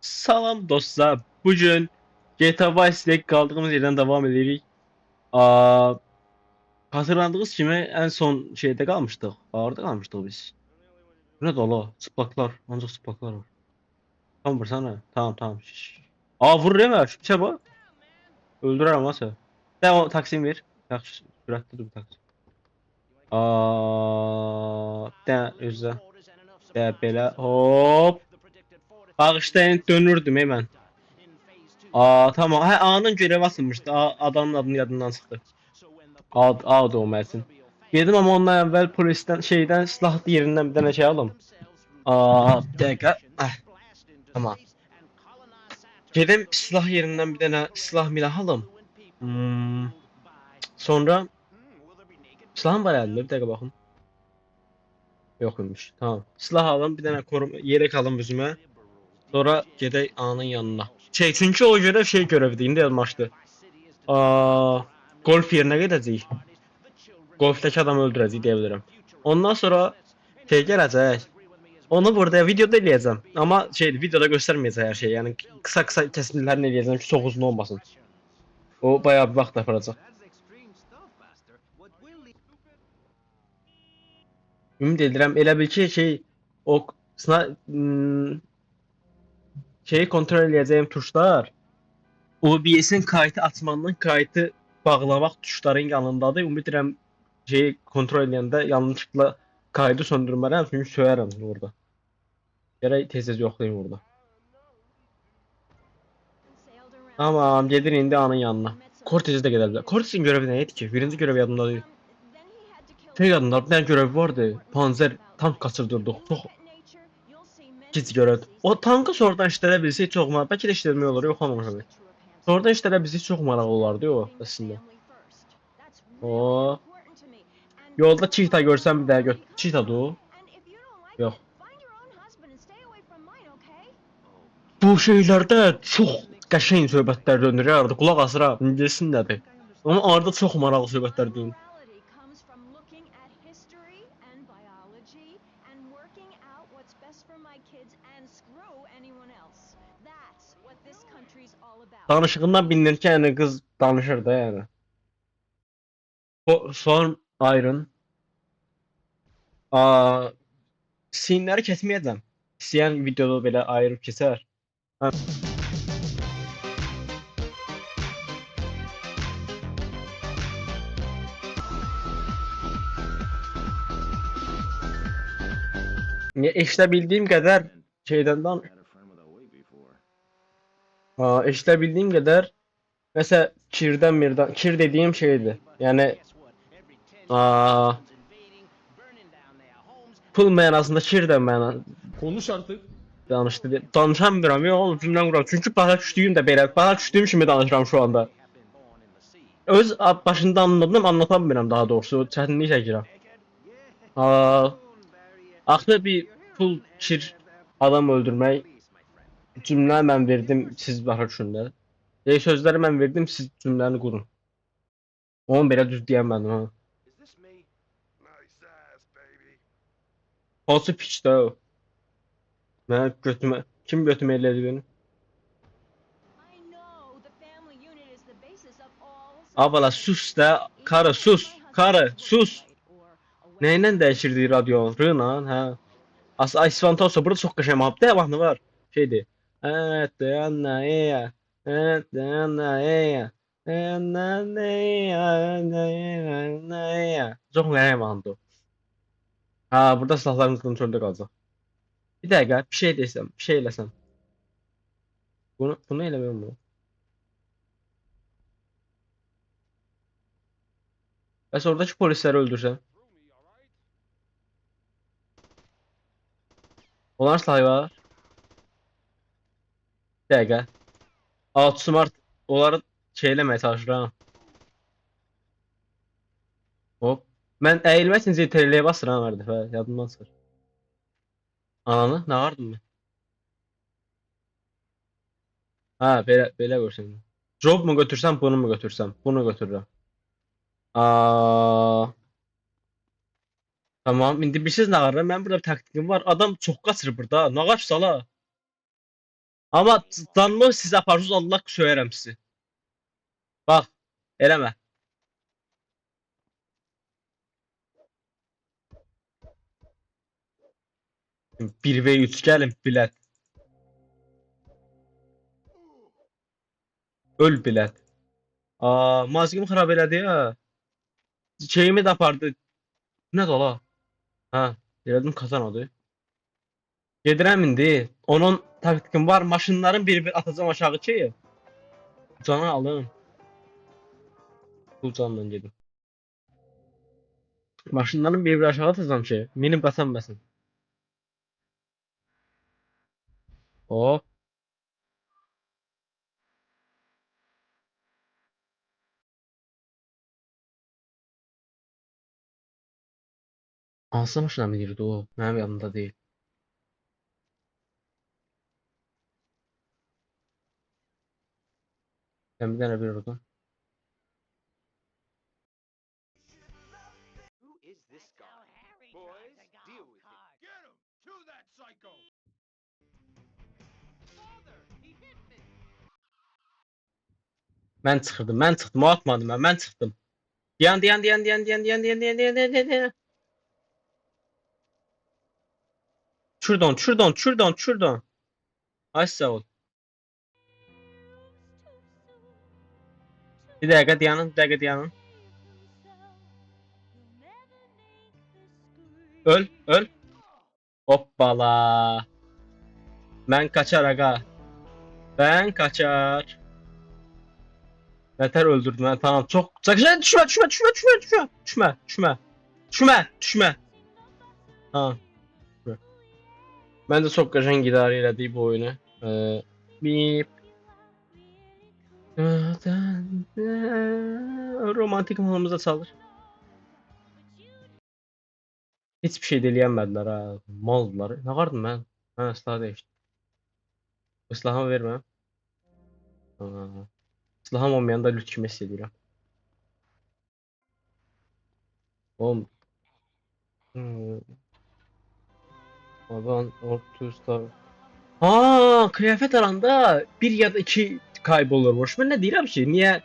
Salam dostlar. Bugün GTA Vice City'de kaldığımız yerden devam edirik. Aa, hatırlandığınız kimi en son şeyde kalmıştık. Ağırda kalmıştık biz. Bu ne dolu? Çıplaklar. Ancak çıplaklar var. Tamam vursana. Tamam. Şiş. Aa vur deme. Şu piçe bak. Öldürer ama sen. Sen o taksimi ver. Taksi. Süratli dur taksi. De üzle. De böyle hop. Bağışlayın dönürdüm hemen. Tamam. Ha, A'nın görevi asılmıştı. Adamın adını yadından çıktı. A da o Mersin. Yedim ama ondan evvel polisten şeyden silahlı yerinden bir tane şey aldım. Bir dakika. Tamam. Yedim silah yerinden bir tane silah milah aldım. Hmm, sonra silahım var elde bir dakika bakın. Yokmuş. Tamam. Silah aldım bir tane koruma yelek aldım üzüme. Sonra gedək A'nın yanına. Çünkü o görev şey görevi deyinde yazmıştı. Golf yerine gedəcəyik. Golftəki adamı öldürəcəyik deyə bilirəm. Ondan sonra şey gələcək. Onu burada videoda eləyəcəm. Ama videoda göstermeyeceğim her şeyi. Yani kısa kesintilerini eləyəcəm ki çok uzun olmasın. O bayağı bir vaxt aparacaq. Ümid edirəm elə bil ki o şeyi kontrol edeceğim tuşlar OBS'in kayıtı açmanın kayıtı bağlamaq tuşların yanındadır. Ümid edirəm şeyi kontrol edəndə yanlışlıkla kaydı söndürmərəm çünkü söyərəm orada. Gərək tez-tez yoxlayım orada. Tamam, gedir indi A'nın yanına. Cortez'e de gelir. Cortez'in görevi neydi ki? Birinci görevi yadımda değil. Şey yadımda bir tane görev vardı. Panzer tank kaçırdırdık. Çok gec görev. O tankı sonradan işlədə çok maraq. Belki de işləmək olur, yox olmamış. Sonradan işlədə çok maraq olardı o aslında. O yolda cheetah görsem bir daha cheetah da o. Yok. Bu şeylerde çok qəşəng söhbətlər dönür ya arada. Qulaq asıram. İngiliscə nədir? Ama arada çok maraqlı söhbətlər dönür. Danışığından bilinir ki yani kız danışır da yani. Son Iron. Aa, Sinləri kesməyəcəm. İstəyən videoda belə ayırıb kesər. Ha, eşidə qədər şeydən dan eşidə qədər mesela kirdən mirdən kir dediyim şeydir. Yəni aa, pul mənasında kir də məna Konuş artık. danışdı. Danışamıram ya oğlum cümləm quram. Çünki başa düşdüyüm də belə. Başa düşdüyüm kimi danışıram şu anda. Öz başında anladım, anlatamıyorum daha doğrusu. Çətinlik çəkirəm. Axı bir pul kir adam öldürmək cümlə mən verdim, siz başa düşün də. Sözləri mən verdim, siz cümləni qurun. Onu belə düz deyəmədim ha. Hansı piçdə o? Mən götümə, kim götümə elədi beni? Abala sus da, karı sus, karı sus. Neyle değiştirdi radyo? Rınan ha. Asfalt olsa burada çok qəşəng muhabbet mahnı var. Şeydi. Evet, anna iya. Evet, anna iya. Çok qəşəng mahnıdır. Ha, burada silahlarımız kontrolde qalacaq. Bir dəqiqə, bir şey desəm, bir şey eləsəm. Bunu eləmirəm bunu. Bəs oradakı polisləri öldürsəm? Onlar silahı var. Bir dəqiqə. Outsmart onları şeyləməyə çalışıram. Hop. Mən əyilmək üçün CTRL-yə basıram hər dəfə, yadımdan çıxır. Ananı, nə vardı mı? Ha, belə görsün. Job mu götürsəm, bunu mu götürsəm? Bunu götürürəm. Aa, tamam. İndi bilirsiz nə var? Mənim burada bir taktikim var. Adam çox qaçır burada. Nə qaç sala? Ama canlı siz aparsınız Allah söyərəm sizi. Bax, eləmə. 1v3 gəlin bilət. Öl bilət. Mazgimi xarab elədi ya. Şeyimi də apardı. Nə də ola? Ha, elədim kazanadı. Gedirəm indi. Onun taktikim var. Maşınların bir atacağım aşağı ki. Canı alın. Bu canla gedim. Maşınların bir aşağı atacağım ki. Minim qasanmasın. Hop. Hansı maşına minirdi o? Mənim yanımda deyil. Sen bir tane bir oradan. Who is this guy? Boys, deal with him. Get him! Kill that psycho! Father, he hit me. Mən çıxırdım. Mən çıxdım. O atmadı mən. Mən çıxdım. Diyan. Şuradan. Ay sağ ol. Bir dakika dayanın. Öl. Hoppala. Ben kaçar aga. Ben kaçar. Yeter öldürdün ha tamam çok. Sakın düşme. Tamam. Ben de çok kaşın idare elədik bu oyunu. Bip. Romantik malımıza çalır. Hiçbir şey deleyemediler ha. Maldılar. Ne vardım ben? Ha silah değişti. Silahımı vermem. Silahım olmayan da lüt kimi hissediyorum. Oğlum. Adan ortusta. Kıyafet aranda bir ya da iki kaybolurmuş. Ben ne diyeyim ki? Niye?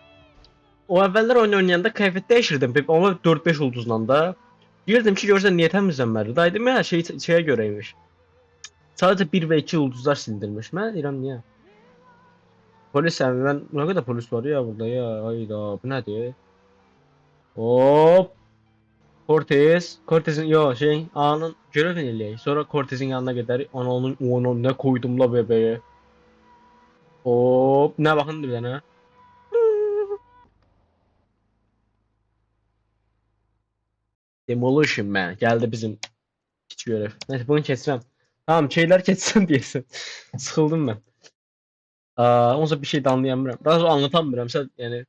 O evveller oyun oynayanda kıyafet değişirdim. Ama 4-5 ulduzla da. Girdim ki görsen niye temizlenmedi. Daydım ya şeye göreymiş. Sadece 1 ve 2 ulduzlar sildirmiş. Ben deyirəm niye? Polis abi ben ne kadar polis var ya burada ya. Hayda bu nedir? Hop. Cortez'in A'nın görev eləyək. Sonra Cortez'in yanına gedərik. Onun ne koydum la bebeğe. Hop. Ne bakın bir tane. Demolition Man. Geldi bizim hiç görev. Neyse bunu kesmem. Tamam şeyler kessin diyesin. Sıkıldım ben. Onsa bir şey de anlayamıyorum. Daha sonra anlatamıyorum. Sen yani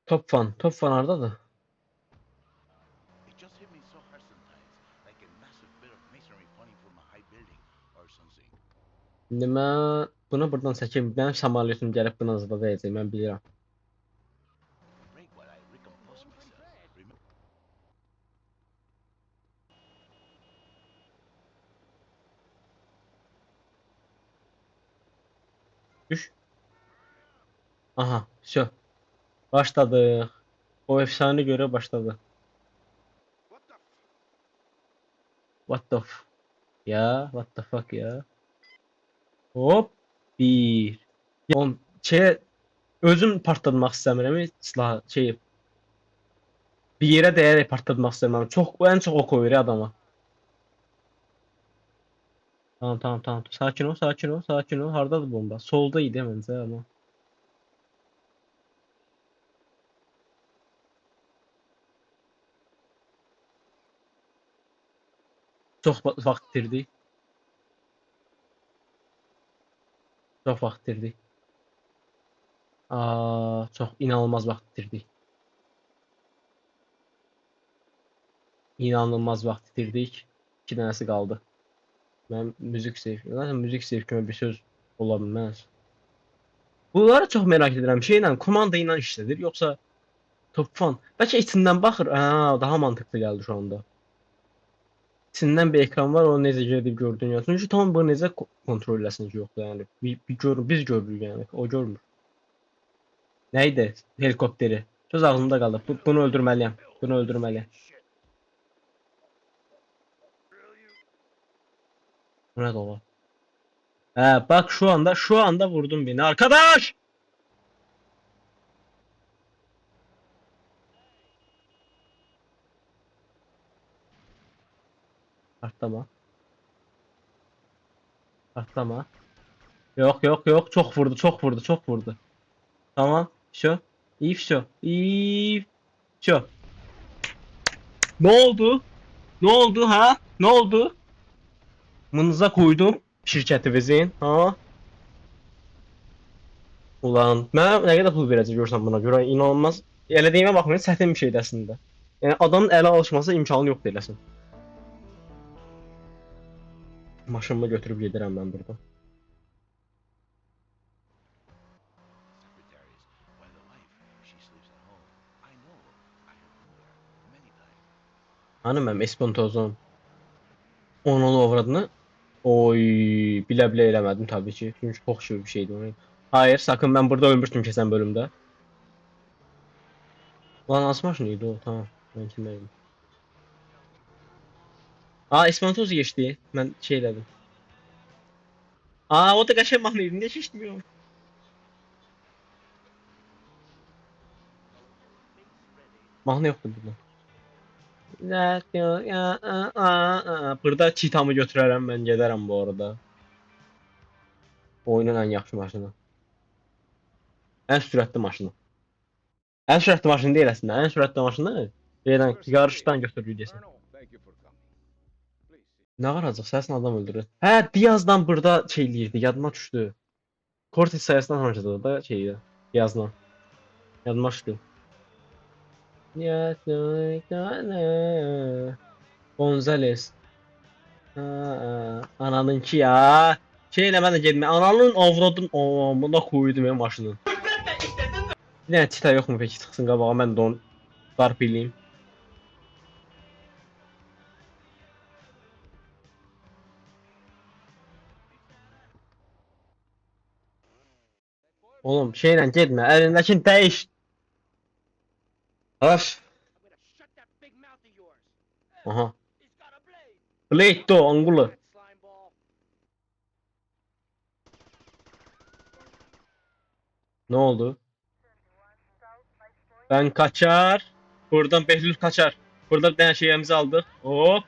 Top fan arada da. It just hit me so hard sometimes, like a massive bit of masonry falling from a high building or something. Şimdi ben bunu buradan çəkeyim. Benim samolyotum gəlib buna zada dəyəcək. Mən bilirəm. Break while I recompose myself. Remember, Düş. Aha, все. Başladık. O efsane göre başladı. what the f? What the f? Ya, what the fuck ya? Hop. Bir. On özüm partlatmaq istəmirəm. Silah bir yerə dəyərək partlatmaq istəmirəm. Ən çox o koyur adama. Tamam. Sakin ol. Hardadır bomba? Solda idi məncə amma. Çox vaxt itirdik. Çox inanılmaz vaxt itirdik. İki dənəsi qaldı. Mən müzik zevki. Zaten müzik zevkime bir söz ola bilməz. Bunları çox merak edirəm. Komanda ilə işlədir yoxsa Top Fun? Bəlkə içindən baxır. Daha mantıqlı gəldi şu anda. İçindən bir ekran var, onu necə gedib gördüyün yazın. Çünki tam bu necə kontrol eləsin ki, yoxdur yəni. Biz görürük yəni, o görmür. Neydi? Helikopteri. Söz ağzımda qaldı. Bunu öldürməliyəm. Bunu öldürməliyəm. Bu ne dolar? He bak şu anda vurdum beni. Arkadaş! Artlama. Artlama. Yok yok yok. Çok vurdu, çok vurdu, çok vurdu. Tamam. Şu. İyi şu. İyi şu. Ne oldu? Ne oldu ha? Ne oldu? Mınıza koydum şirketimizin. Ha? Ulan mən nə qədər pul verəcək görsən buna görə inanılmaz. Elədiyimə baxmayın, çətin bir şeydir əslində. Yəni adamın ələ alışması imkanı yoxdur eləsin. Maşınımı götürüb gedirəm mən buradan. Secretaries, while the wife, she sleeps at home. I know. I have been there many times. Hani mənim espontozum. Onun ovradını oy bilə-bilə eləmədim tabii ki. Çünki çox şey bir şeydi o. Hayır, sakın mən burada ölmüşdüm keçən bölümdə. Lan az maşın idi o, tamam. Mən kimdəydim? Aa, espontoz geçti. Mən şey elədim. Aa, o da qəşəng mahnı idi. Niyə şişmiyor? Mahnı yoxdur burada. Burada çitamı götürərəm, mən gedərəm bu arada. Oyunun ən yaxşı maşını. Ən sürətli maşını. Ən sürətli maşını deyil əslində. Ən sürətli maşını deyilən yarışdan götürülür desin. Colonel, thank you for coming. Please sit. Nə qaracıq? Səsin adam öldürür. Hə, Diazdan burada şey eləyirdi, yadıma düşdü. Cortez sayəsindən harcadı da şeyi. Diazdan. Yadıma düşdü. Gonzales. Ananınki ya. Şey eləmədən getmə. Ananın avradın amına koydum ya maşının. Bir dənə tita yox mu peki çıxsın qabağa, mən də onu darp eləyim. Oğlum şeylə getmə, əlindəkini dəyiş. Öf. I'm gonna shut that big mouth of yours. Aha. He's got a blade. Blade o angulu. That slime ball. Ne oldu? Ben kaçar. Buradan Behlül kaçar. Burada bir tane şeyimizi aldık. Hop.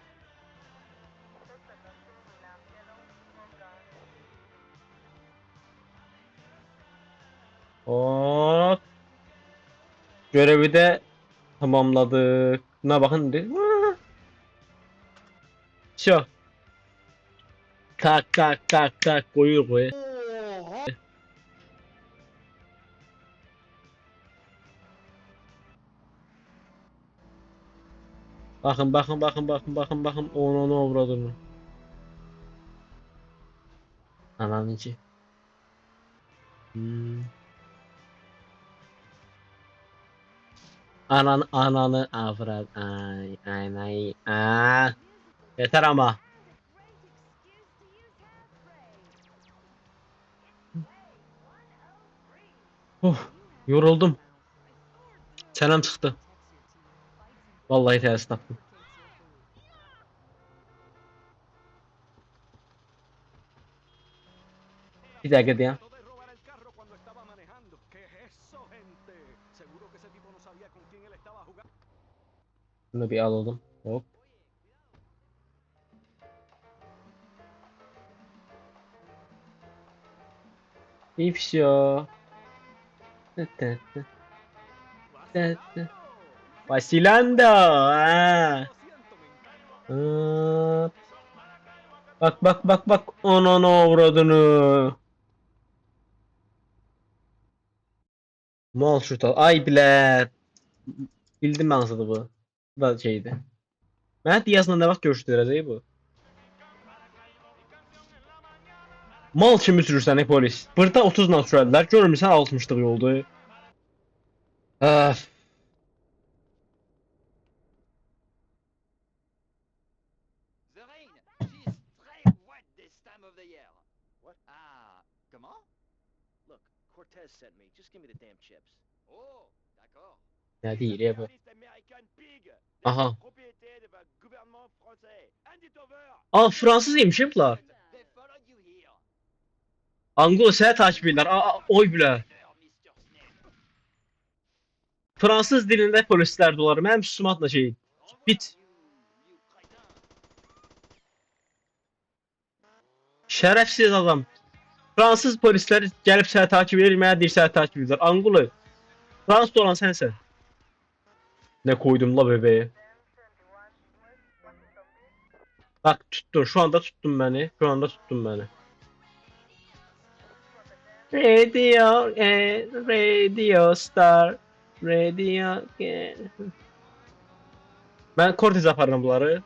Hop. Görevi de tamamladık. Buna bakın. Şu. Tak tak tak tak koyuyor koy. Bakın. Onu uğradığını. Ananın içi. Ananı avrat. Ay. Aa. Yeter ama. Yoruldum. Çenem çıktı. Vallahi ters taktım. Bir dakika ya. Trató de robar el carro cuando estaba manejando. ¿Qué es eso, gente? Seguro que ese tipo no sabía con quién él estaba jugando. Bunu bir alalım. Hop. İfşo. Vacilando. Ha. Hop. Bak. Ananı avradını. Mal şurada. Ay bile. Bildim ben nasıl bu. Bu da şeydi. Ben Diaz'la ne vaxt görüşdürəcək bu? Mal kimi sürürsən polis. Burada 30 ilə sürədilər. Görmürsən 60'lıq yoldu. Öf. the year. What? Ah, comment? Look, Cortez sent me. Just give me the damn chips. Oh, d'accord. Ne değil bu? Imperialist American pig. Aha. Propriété de gouvernement français. Hand it over. Aa Fransızıymış bunlar. They followed you here. Angulo səni takip edirlər. Oy bilə. Mr. Snake. Fransız dilində polislər də olar. Mənim üstümə atla şey. Bit. You crétin. Şərəfsiz adam. Fransız polislər gəlib səni takip edir, mənə deyir səni takip edirlər. Angulo. Fransız olan sənsən. Ne koydum la bebeğe. Bak tuttun. Şu anda tuttun beni. Şu anda tuttun beni. Radio, Radio Star. Radio. Ben Cortez yaparım bunları.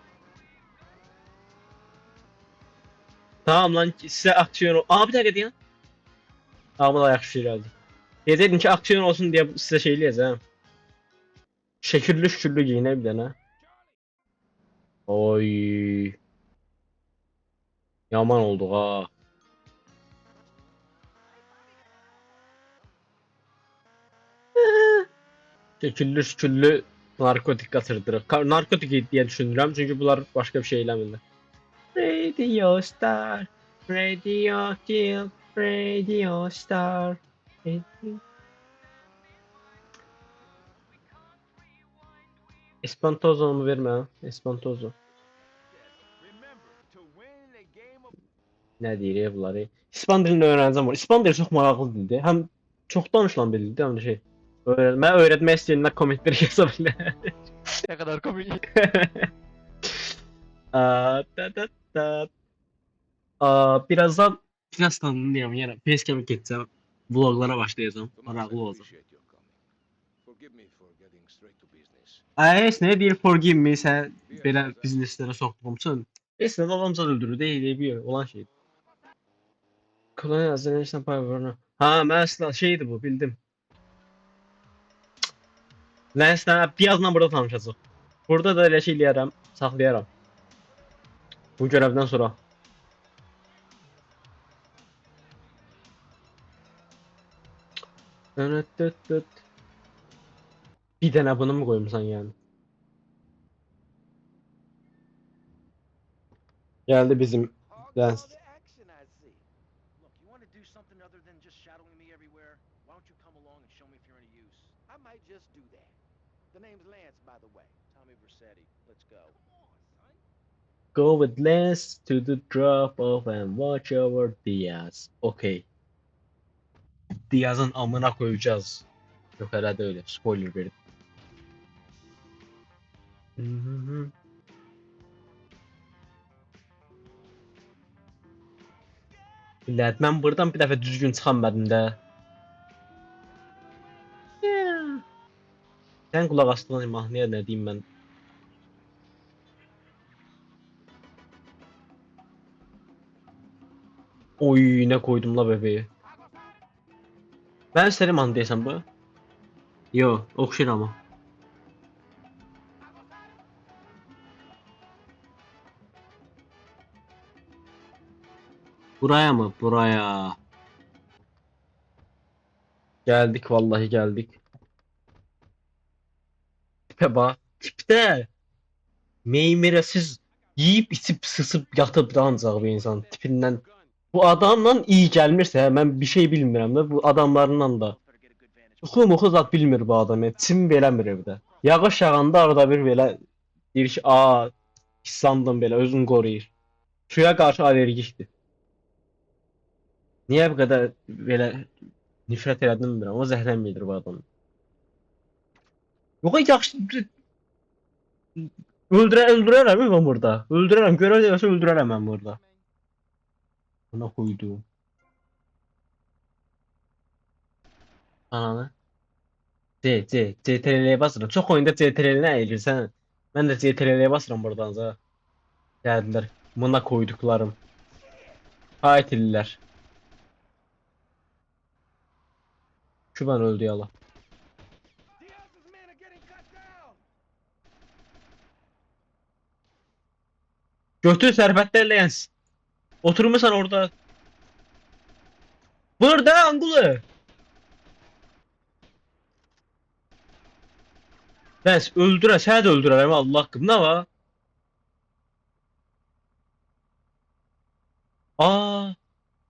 Tamam lan size aksiyon. Aa bir dakika diyen. Aa bu da ayak şey geldi. Dedim ki aksiyon olsun diye size şeyliyiz ha. Şekilli şükürlü giyine bir tane. Oy. Yaman olduk ha. Şekilli şükürlü narkotik atırdırıq. Narkotik diye düşünürəm çünkü bunlar başka bir şey eləmirlər. Radio Star, Radio Kill, Radio Star. Espantozo'mu verme. Espantozo. Remember to win a game of Ne deyir bunları? İspan dilini öğreneceğim var. İspan dili çok maraqlı dildir. Hem çok danışılan bir dildir hem de şey. Mən öğretmək istəyənlər kommentləri yaza bilər. Ne kadar komik. Birazdan biraz tanınıyorum yine. Facecam'e geçeceğim. Vloglara başlayacağım. Maraqlı olacaq. appreciate your coming. Forgive me for getting straight to business. Ayes ne deyir forgive me sən belə bizneslərə soxduğum üçün. Esin adamca öldürür değil bir olan şey. Koloniya Azərbaycan paylarına. Ha mən əslində şeydi bu bildim. Lens'lə birazdan burada tanışacaq. Burada da elə şey eləyərəm, saxlayaram. Bu görevdən sonra. Bir dənə bunu mu koymuşsan yani? Geldi bizim Lens. Hardcore to action, I see. Look, you want to do something other than just shadowing me everywhere? Why don't you come along and show me if you're any use? I might just do that. The name's Lance, by the way. Tommy Vercetti. Let's go. Go with Lens to the drop off and watch over Diaz. Okay. Diaz'ın amına koyacağız. Yok herhalde öyle. Spoiler verdim. Millət, mən buradan bir dəfə düzgün çıxamadım da. Sən qulaq asdığın mahnıya nə deyim mən? Oy, nə koydum la bebeği. Mən istədim mahnı deyəsən bu. Yo, oxşayır amma. Buraya mı? Buraya. Geldik vallahi geldik. Tipe bak. Tipte. Meymeresiz yiyip içip sısıp yatıp da ancaq bir insan tipindən. Bu adamla iyi gelmirse ben bir şey bilmirəm də bu adamlarla da. Oxu zat bilmir bu adam. Çim beləmir evdə. Yağış yağanda arada bir belə deyir ki, "A, islandım belə, özünü qoruyur." Suya qarşı allergikdir. Niye bu kadar böyle nifret elədim bilmirəm. O zəhlənmidir bu adam. Yox, yaxşı öldürərəm mən burada. Öldürərəm. Görev deyəsə öldürərəm mən burada. Buna koydum. Ananı. CTRL'ye basıram. Çox oyunda CTRL-nə əyilirsən. Mən də CTRL-yə basıram buradan za. Gəldilər. Buna koyduklarım. Haytillər. Küban öldü yala. Diaz's men are getting cut down. Götür sərvətlərlə yens. Oturmuşsan orada. Burada Angulu. Ben öldüre, səni də öldürərəm Allah haqqım. Nə var? Aa,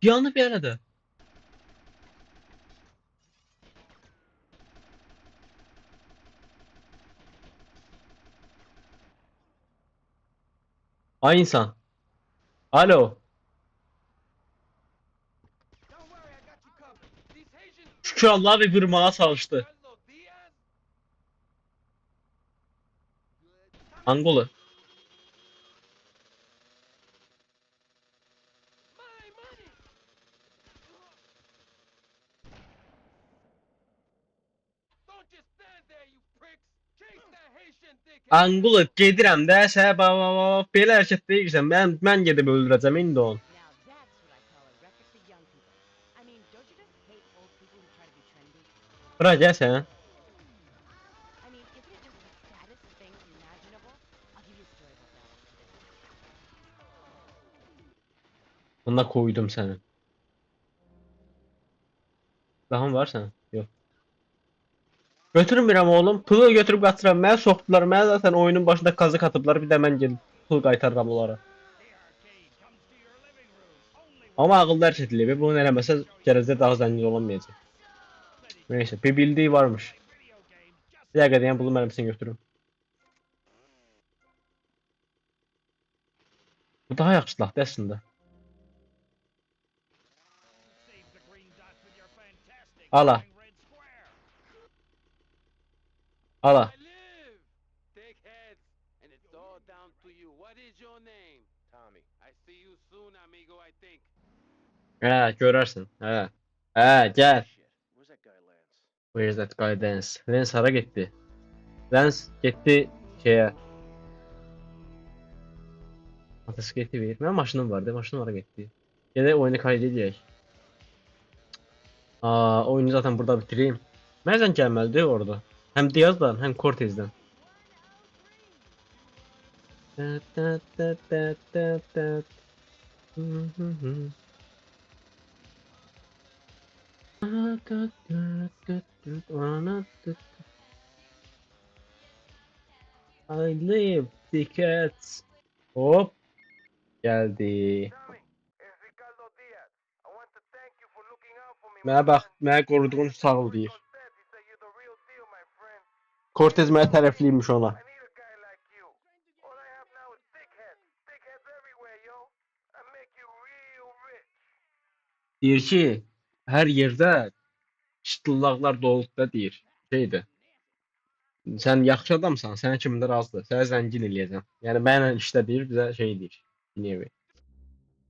yanı bir arada. Ay insan. Alo. Don't worry, I got you covered. These Haitians Şükür Allah bir vurmağa çalıştı. Carlos Diaz. Angolu. My money. Don't just stand there, you pricks. Chase that Haitian dickhead. Angulu gedirəm də sənə belə hərəkət deyirsən. Mən gedib öldürəcəm indi onu. Now that's what I call a record for young people. I mean, don't you just hate old people who try to be trendy? Bura gəl sən. I mean, isn't it just the saddest thing imaginable? I'll give you a story about that after this. Bunda koydum səni. Silahın var sənin? Yox. Götürmürəm oğlum. Pulu götürüb qaçıram. Mənə soxdular. Mənə zaten oyunun başında kazık atıblar. Bir də mən gelib pul qaytarıram onlara. Ama ağıllı hərəkət eləyib. Bunu eləməsə gələcəkdə daha zəngin olamayacaq. Neyse, bir bildiği varmış. Bir dakika diyen bunu mermisini götürürüm. Bu daha yaxşı silahdır əslində. Ala. Ala. I live, dickheads, and it's all down to you. What is your name? Tommy. I see you soon, amigo. I think. Hə, görərsən. Hə. Hə, gəl. Shit. Where's that guy, Lance? Where's that guy Lance? Lance hara getdi? Lance getdi şeyə. Motosikleti ver. Mənim maşınım vardı. Maşınım hara getdi? Gedək oyunu kaydedək. Oyunu zaten burada bitireyim. Nereden gelmelidir orada? Hem Diaz'dan hem Cortez'den. I live tickets. Hop. Geldi. Tommy, it's Ricardo Diaz. I want to thank you for looking out for me. Mənə bax, mənə qoruduğun sağ ol deyir. Said he said you're the real deal, my friend. Cortez mənə tərəfliymiş ona. I need a guy like you. All I have now is dickheads. Dickheads everywhere, yo. I make you real rich. Deyir ki, hər yerdə çıtıllaqlar doludur da deyir. Şeydir. Sən yaxşı adamsan, sənə kimi də razıdır. Sənə zəngin eləyəcəm. Yəni mənlə işlə deyir, bizə şey deyir. Nevi.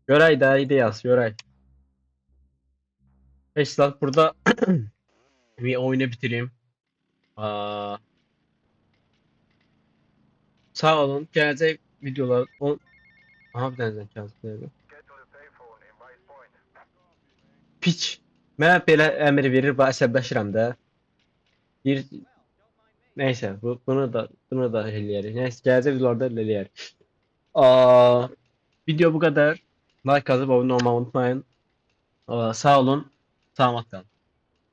Görək də, ideyas, görək. Heç saat burada bir oyunu bitireyim. Sağ olun. Gələcək videolar Aha bir dənə zəng gəldi. Get to the payphone in Vice Point. Piç. Mənə belə əmr verir, bax əsəbləşirəm də. Bir neysə, bunu da eləyərik. Neysə, gələcək videolarda eləyərik. Video bu qədər. Like yazıb abunə olmayı unutmayın. Sağ olun. Sağlıqla qalın.